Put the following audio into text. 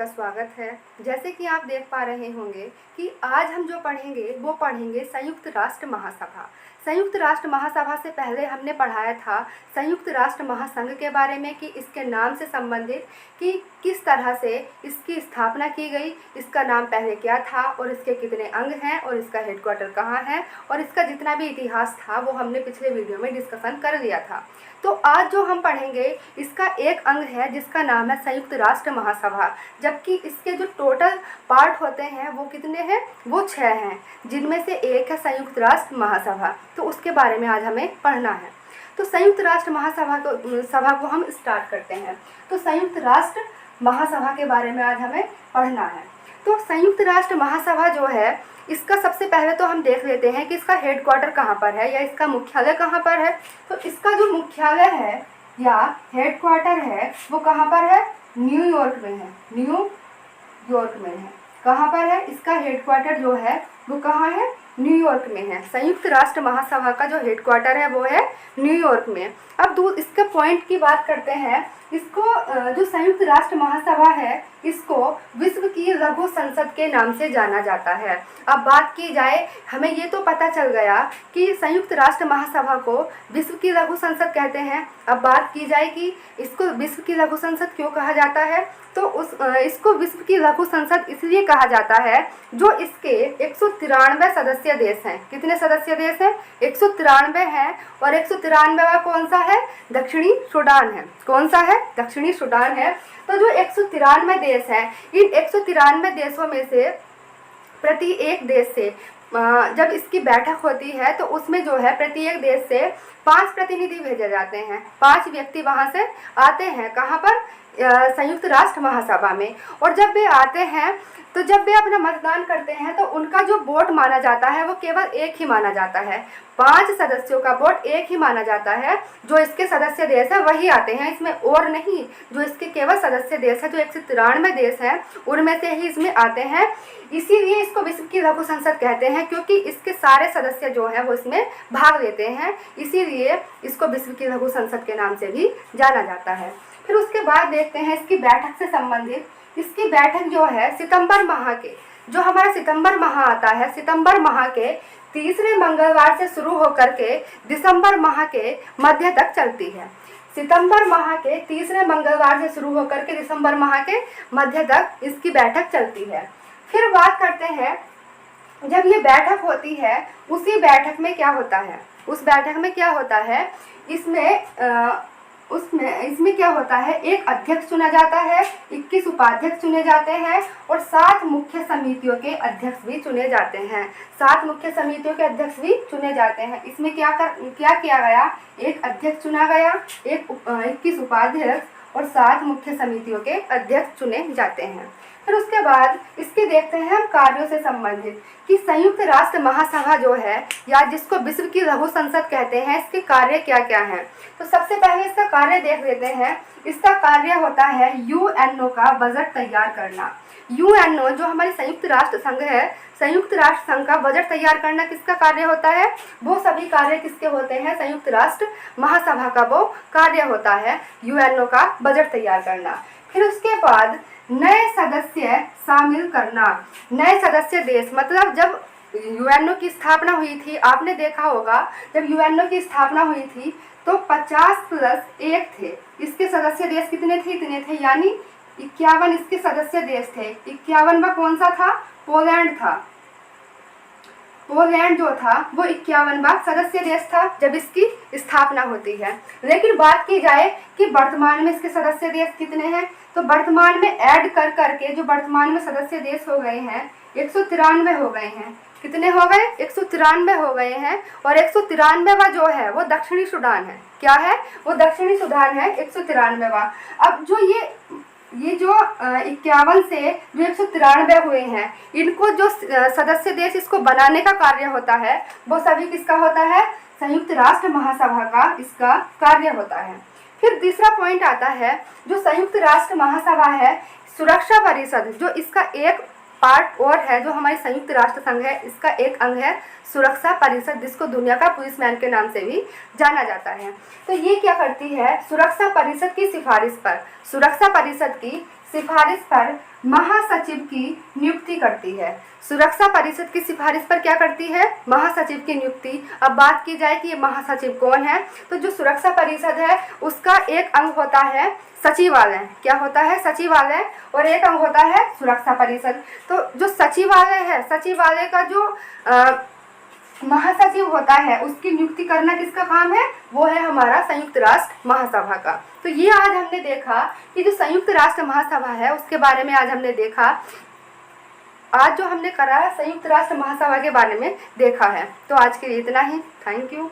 का स्वागत है। जैसे कि आप देख पा रहे होंगे कि आज हम जो पढ़ेंगे वो पढ़ेंगे संयुक्त राष्ट्र महासभा। संयुक्त राष्ट्र महासभा से पहले हमने पढ़ाया था संयुक्त राष्ट्र महासंघ के बारे में कि इसके नाम से संबंधित कि किस तरह से इसकी स्थापना की गई, इसका नाम पहले क्या था और इसके कितने अंग हैं और इसका हेडक्वार्टर कहाँ है और इसका जितना भी इतिहास था वो हमने पिछले वीडियो में डिस्कशन कर लिया था। तो आज जो हम पढ़ेंगे इसका एक अंग है जिसका नाम है संयुक्त राष्ट्र महासभा, जबकि इसके जो टोटल पार्ट होते हैं वो कितने हैं, वो 6 हैं, जिनमें से एक है संयुक्त राष्ट्र महासभा। तो उसके बारे में आज हमें पढ़ना है। तो संयुक्त राष्ट्र महासभा को हम स्टार्ट करते हैं। तो संयुक्त राष्ट्र महासभा के बारे में आज हमें पढ़ना है। तो संयुक्त राष्ट्र महासभा जो है इसका सबसे पहले तो हम देख लेते हैं कि इसका हेडक्वार्टर कहाँ पर है या इसका मुख्यालय कहाँ पर है। तो इसका जो मुख्यालय है या हेडक्वार्टर है वो कहाँ पर है, न्यूयॉर्क में है। न्यूयॉर्क में है। कहाँ पर है इसका हेडक्वार्टर जो है वो कहाँ है, न्यूयॉर्क में है। संयुक्त राष्ट्र महासभा का जो हेडक्वार्टर है वो है न्यूयॉर्क में। अब इसके पॉइंट की बात करते हैं। इसको जो संयुक्त राष्ट्र महासभा है इसको विश्व की लघु संसद के नाम से जाना जाता है। अब बात की जाए, हमें ये तो पता चल गया कि संयुक्त राष्ट्र महासभा को विश्व की लघु संसद कहते हैं। अब बात की जाए कि इसको विश्व की लघु संसद क्यों कहा जाता है, तो इसको विश्व की लघु संसद इसलिए कहा जाता है जो इसके 193 सदस्य देश हैं। कितने सदस्य देश हैं, 193 हैं। और 193वां कौन सा है, दक्षिणी सूडान है। कौन सा है, दक्षिणी सूडान है। तो जो 193 देश हैं, इन 193 देशों में से प्रति एक देश से जब इसकी बैठक होती है तो उसमें जो है प्रत्येक देश से 5 प्रतिनिधि भेजे जाते हैं। 5 व्यक्ति वहाँ से आते हैं। कहाँ पर, संयुक्त राष्ट्र महासभा में। और जब वे आते हैं तो जब वे अपना मतदान करते हैं तो उनका जो वोट माना जाता है वो केवल एक ही माना जाता है। 5 सदस्यों का वोट एक ही माना जाता है। जो इसके सदस्य देश है वही आते हैं इसमें, और नहीं। जो इसके केवल सदस्य देश है, जो 193 देश हैं, उनमें से ही इसमें आते हैं। इसीलिए इसको विश्व की लघु संसद कहते हैं, क्योंकि इसके सारे सदस्य जो हैं वो इसमें भाग लेते हैं। इसीलिए इसको विश्व की लघु संसद के नाम से भी जाना जाता है। फिर उसके बाद देखते हैं इसकी बैठक से संबंधित। इसकी बैठक जो है सितंबर माह के, जो हमारा सितंबर माह आता है, सितंबर माह के तीसरे मंगलवार से शुरू होकर के दिसंबर माह के मध्य तक चलती है। सितंबर माह के तीसरे मंगलवार से शुरू होकर के दिसंबर माह के मध्य तक इसकी बैठक चलती है। फिर बात करते हैं, जब ये बैठक होती है उसी बैठक में क्या होता है, उस बैठक में क्या होता है, इसमें क्या होता है, एक अध्यक्ष चुना जाता है, 21 उपाध्यक्ष चुने जाते हैं और 7 मुख्य समितियों के अध्यक्ष भी चुने जाते हैं। 7 मुख्य समितियों के अध्यक्ष भी चुने जाते हैं। इसमें क्या किया गया, एक अध्यक्ष चुना गया, 21 उपाध्यक्ष और 7 मुख्य समितियों के अध्यक्ष चुने जाते हैं। फिर उसके बाद इसके देखते हैं हम कार्यों से संबंधित कि संयुक्त राष्ट्र महासभा जो है या जिसको विश्व की लघु संसद कहते हैं, इसके कार्य क्या क्या हैं। तो सबसे पहले इसका कार्य देख लेते हैं। इसका कार्य होता है यूएनओ का बजट तैयार करना। यूएनओ जो हमारी संयुक्त राष्ट्र संघ है, संयुक्त राष्ट्र संघ का बजट तैयार करना किसका कार्य होता है, वो सभी कार्य किसके होते हैं, संयुक्त राष्ट्र महासभा का वो कार्य होता है यूएनओ का बजट तैयार करना। फिर उसके बाद नए सदस्य शामिल करना। नए सदस्य देश मतलब जब यूएनओ की स्थापना हुई थी, आपने देखा होगा जब यूएनओ की स्थापना हुई थी तो 50+1 थे। इसके सदस्य देश कितने थे, इतने थे, यानी 51 इसके सदस्य देश थे। 51वां कौन सा था, पोलैंड था। पोलैंड जो था वो 51वां सदस्य देश था जब इसकी स्थापना होती है। लेकिन बात की जाए कि वर्तमान में इसके सदस्य देश कितने हैं, तो वर्तमान में ऐड कर करके जो वर्तमान में सदस्य देश हो गए हैं 193 हो गए हैं। कितने हो गए, 193 हो गए हैं। और 193वां जो है वो दक्षिणी सूडान है। क्या है, वो दक्षिणी सूडान है 193वां। अब जो ये जो 51 से जो 193 हुए हैं, इनको जो सदस्य देश इसको बनाने का कार्य होता है वो सभी किसका होता है, संयुक्त राष्ट्र महासभा का इसका कार्य होता है। फिर तीसरा पॉइंट आता है, जो संयुक्त राष्ट्र महासभा है सुरक्षा परिषद, जो इसका एक पार्ट और है, जो हमारी संयुक्त राष्ट्र संघ है, इसका एक अंग है सुरक्षा परिषद, जिसको दुनिया का पुलिसमैन के नाम से भी जाना जाता है। तो ये क्या करती है, सुरक्षा परिषद की सिफारिश पर, सुरक्षा परिषद की सिफारिश पर महासचिव की नियुक्ति करती है। सुरक्षा परिषद की सिफारिश पर क्या करती है? महासचिव की नियुक्ति। अब बात की जाए कि ये महासचिव कौन है, तो जो सुरक्षा परिषद है उसका एक अंग होता है सचिवालय। क्या होता है? सचिवालय। और एक अंग होता है सुरक्षा परिषद। तो जो सचिवालय है, सचिवालय का जो महासचिव होता है उसकी नियुक्ति करना किसका काम है? वो है हमारा संयुक्त राष्ट्र महासभा का। तो ये आज हमने देखा कि जो संयुक्त राष्ट्र महासभा है उसके बारे में आज हमने देखा। आज जो हमने करा संयुक्त राष्ट्र महासभा के बारे में देखा है। तो आज के लिए इतना ही। Thank you.